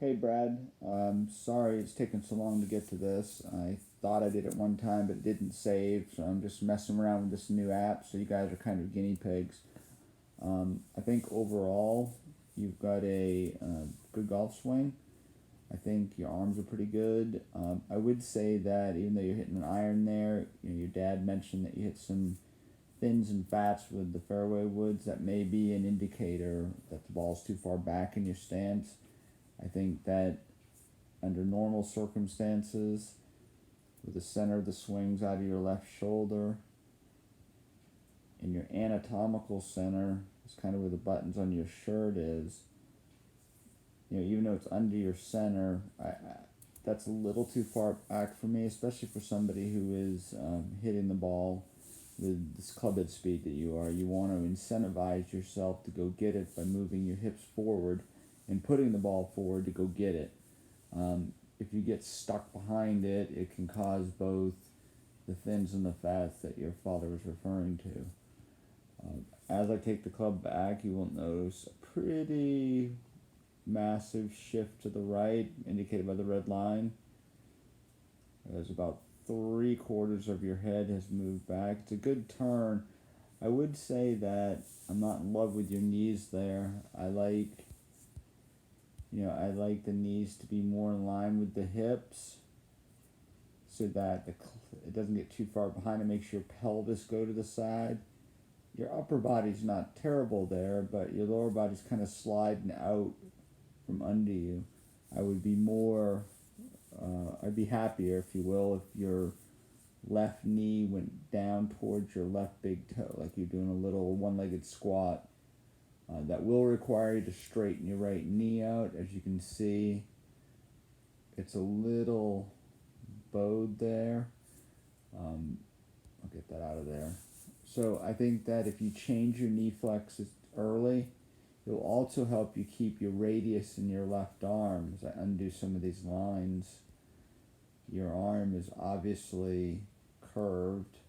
Hey Brad, sorry it's taken so long to get to this. I thought I did it one time but it didn't save, so I'm just messing around with this new app, so you guys are kind of guinea pigs. I think overall you've got a good golf swing. I think your arms are pretty good. I would say that even though you're hitting an iron there, your dad mentioned that you hit some thins and fats with the fairway woods. That may be an indicator that the ball's too far back in your stance. I think that under normal circumstances, with the center of the swings out of your left shoulder, and your anatomical center is kind of where the buttons on your shirt is. Even though it's under your center, that's a little too far back for me, especially for somebody who is hitting the ball with this club head speed that you are. You want to incentivize yourself to go get it by moving your hips forward and putting the ball forward to go get it. If you get stuck behind it, it can cause both the thins and the fats that your father was referring to. As I take the club back, you will notice a pretty massive shift to the right, indicated by the red line. There's about 3/4 of your head has moved back. It's a good turn. I would say that I'm not in love with your knees there. I like the knees to be more in line with the hips, so that it doesn't get too far behind. It makes your pelvis go to the side. Your upper body's not terrible there, but your lower body's kind of sliding out from under you. I would be more, I'd be happier, if you will, if your left knee went down towards your left big toe, like you're doing a little one-legged squat. That will require you to straighten your right knee out. As you can see, it's a little bowed there. I'll get that out of there. So I think that if you change your knee flexes early, it'll also help you keep your radius in your left arm. As I undo some of these lines, your arm is obviously curved,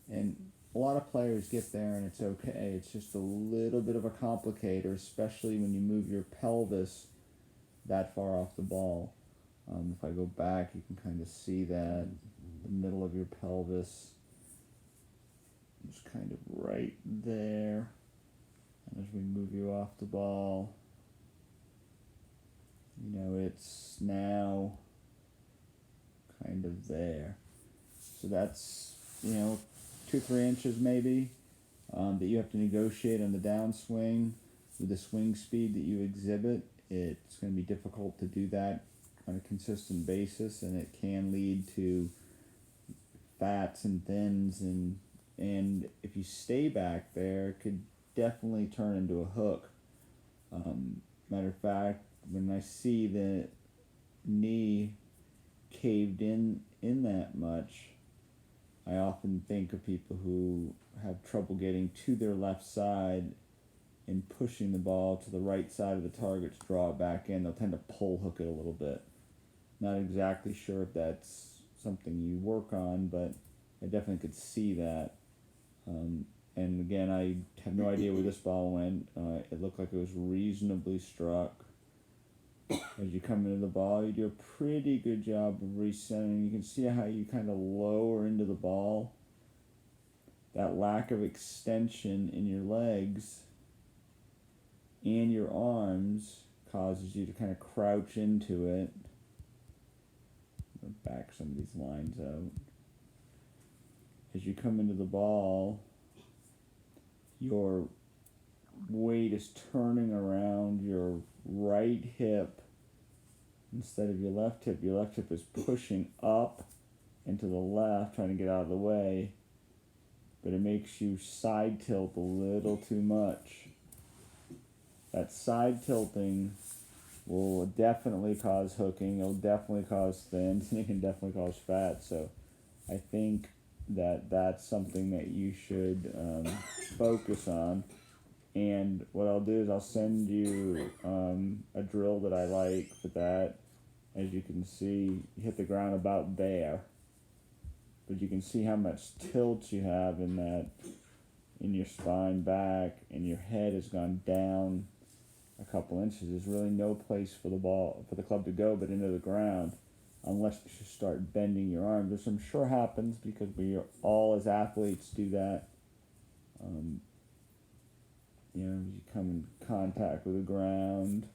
and a lot of players get there and it's okay. It's just a little bit of a complicator, especially when you move your pelvis that far off the ball. If I go back, you can kind of see that the middle of your pelvis is kind of right there. And as we move you off the ball, it's now kind of there. So that's, 2-3 inches maybe, that you have to negotiate on the downswing with the swing speed that you exhibit. It's going to be difficult to do that on a consistent basis, and it can lead to fats and thins, and if you stay back there, it could definitely turn into a hook. Matter of fact, when I see the knee caved in that much, I often think of people who have trouble getting to their left side and pushing the ball to the right side of the target to draw it back in. They'll tend to pull hook it a little bit. Not exactly sure if that's something you work on, but I definitely could see that. And again, I have no idea where this ball went. It looked like it was reasonably struck. As you come into the ball, you do a pretty good job of recentering. You can see how you kind of lower into the ball. That lack of extension in your legs and your arms causes you to kind of crouch into it. I'll back some of these lines out. As you come into the ball, your weight is turning around your right hip instead of your left hip. Your left hip is pushing up and to the left, trying to get out of the way, but it makes you side tilt a little too much. That side tilting will definitely cause hooking, it'll definitely cause thins, and it can definitely cause fat. So I think that that's something that you should focus on. And what I'll do is I'll send you a drill that I like for that. As you can see, you hit the ground about there, but you can see how much tilt you have in your spine back, and your head has gone down a couple inches. There's really no place for the club to go but into the ground, unless you start bending your arms, which I'm sure happens because we all as athletes do that. You come in contact with the ground.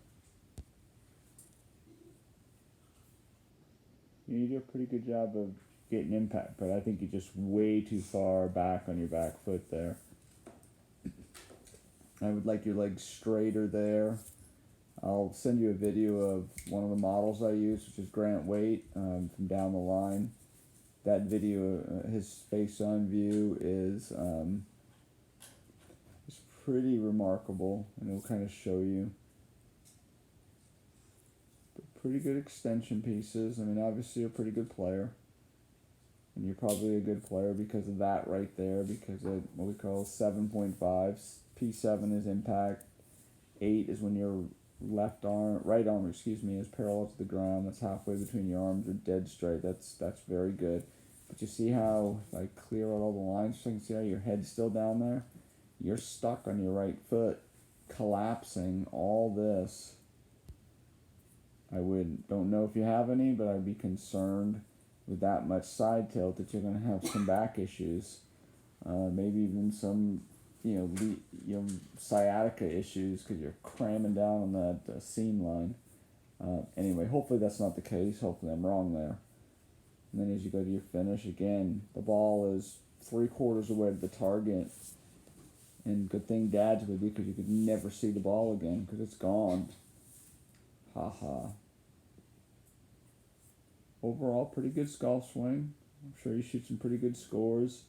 You do a pretty good job of getting impact, but I think you're just way too far back on your back foot there. I would like your legs straighter there. I'll send you a video of one of the models I use, which is Grant Waite from Down the Line. That video, his face-on view is pretty remarkable, and it'll kind of show you. But pretty good extension pieces. I mean, obviously you're a pretty good player. And you're probably a good player because of that right there, because of what we call 7.5. P7 is impact. 8 is when your right arm, is parallel to the ground. That's halfway between your arms or dead straight. That's very good. But you see how, if I clear out all the lines, so you can see how your head's still down there? You're stuck on your right foot, collapsing all this. Don't know if you have any, but I'd be concerned with that much side tilt that you're going to have some back issues. Maybe even some, sciatica issues because you're cramming down on that seam line. Anyway, hopefully that's not the case. Hopefully I'm wrong there. And then as you go to your finish, again, the ball is 3/4 away to the target. And good thing Dad's with you because you could never see the ball again because it's gone. Ha. Overall, pretty good golf swing. I'm sure you shoot some pretty good scores.